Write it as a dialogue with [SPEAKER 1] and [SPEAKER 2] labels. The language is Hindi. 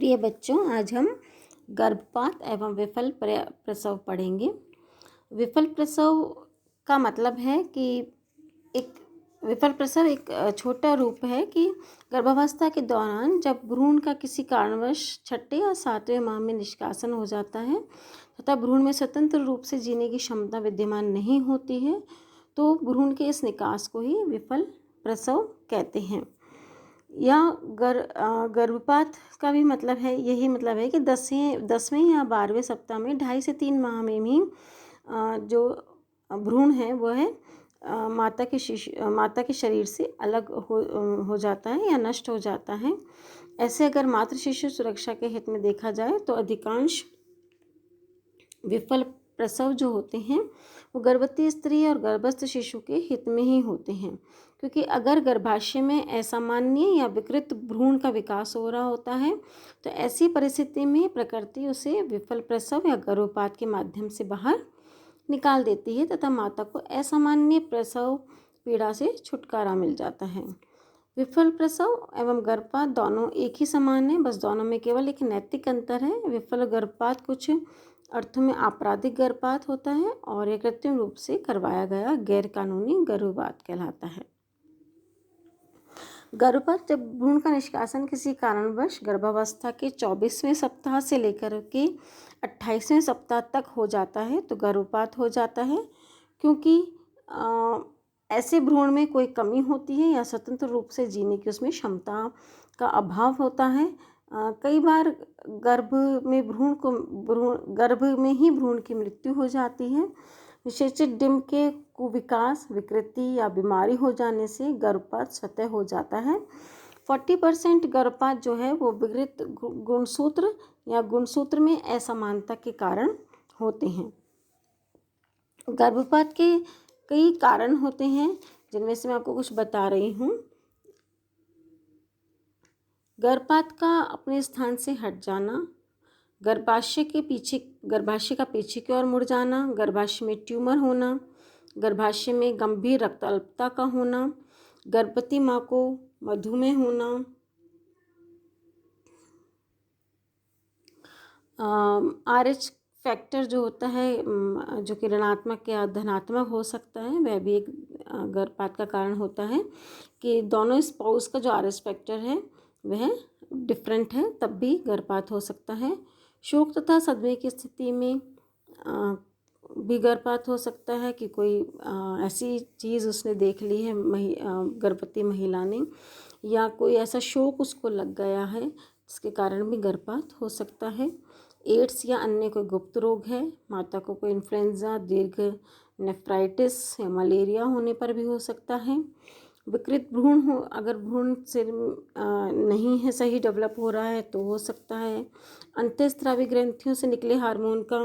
[SPEAKER 1] प्रिय बच्चों, आज हम गर्भपात एवं विफल प्रसव पढ़ेंगे। विफल प्रसव का मतलब है कि एक विफल प्रसव एक छोटा रूप है कि गर्भावस्था के दौरान जब भ्रूण का किसी कारणवश छठे या सातवें माह में निष्कासन हो जाता है तथा भ्रूण में स्वतंत्र रूप से जीने की क्षमता विद्यमान नहीं होती है, तो भ्रूण के इस निकास को ही विफल प्रसव कहते हैं। या गर्भपात का भी मतलब है, यही मतलब है कि 10वें या 12वें सप्ताह में 2.5 से 3 माह में भी जो भ्रूण है वह है माता के शरीर से अलग हो जाता है या नष्ट हो जाता है। ऐसे अगर मातृ शिशु सुरक्षा के हित में देखा जाए तो अधिकांश विफल प्रसव जो होते हैं वो गर्भवती स्त्री और गर्भस्थ शिशु के हित में ही होते हैं, क्योंकि अगर गर्भाशय में असामान्य या विकृत भ्रूण का विकास हो रहा होता है तो ऐसी परिस्थिति में प्रकृति उसे विफल प्रसव या गर्भपात के माध्यम से बाहर निकाल देती है तथा माता को असामान्य प्रसव पीड़ा से छुटकारा मिल जाता है। विफल प्रसव एवं गर्भपात दोनों एक ही समान है, बस दोनों में केवल एक नैतिक अंतर है। विफल गर्भपात कुछ अर्थों में आपराधिक गर्भपात होता है और यह कृत्रिम रूप से करवाया गया गैर कानूनी गर्भपात कहलाता है। गर्भपात जब भ्रूण का निष्कासन किसी कारणवश गर्भावस्था के 24वें सप्ताह से लेकर के 28वें सप्ताह तक हो जाता है तो गर्भपात हो जाता है, क्योंकि ऐसे भ्रूण में कोई कमी होती है या स्वतंत्र रूप से जीने की उसमें क्षमता का अभाव होता है। कई बार गर्भ में ही भ्रूण की मृत्यु हो जाती है। निषेचित डिंब के कुविकास, विकृति या बीमारी हो जाने से गर्भपात स्वतः हो जाता है। 40% गर्भपात जो है वो विकृत गुणसूत्र या गुणसूत्र में असमानता के कारण होते हैं। गर्भपात के कई कारण होते हैं, जिनमें से मैं आपको कुछ बता रही हूँ। गर्भपात का अपने स्थान से हट जाना, गर्भाशय का पीछे की ओर मुड़ जाना, गर्भाशय में ट्यूमर होना, गर्भाशय में गंभीर रक्ताल्पता का होना, गर्भवती माँ को मधुमेह होना, RH फैक्टर जो होता है जो कि ऋणात्मक या धनात्मक हो सकता है, वह भी एक गर्भपात का कारण होता है कि दोनों स्पाउस का जो RH फैक्टर है वह डिफरेंट है, तब भी गर्भपात हो सकता है। शोक तथा सदमे की स्थिति में भी गर्भपात हो सकता है कि कोई ऐसी चीज़ उसने देख ली है गर्भवती महिला ने, या कोई ऐसा शोक उसको लग गया है जिसके कारण भी गर्भपात हो सकता है। एड्स या अन्य कोई गुप्त रोग है, माता को कोई इन्फ्लुएंजा, दीर्घ नेफ्राइटिस या मलेरिया होने पर भी हो सकता है। विकृत भ्रूण हो, अगर भ्रूण से नहीं है, सही डेवलप हो रहा है तो हो सकता है। अंतःस्रावी ग्रंथियों से निकले हार्मोन का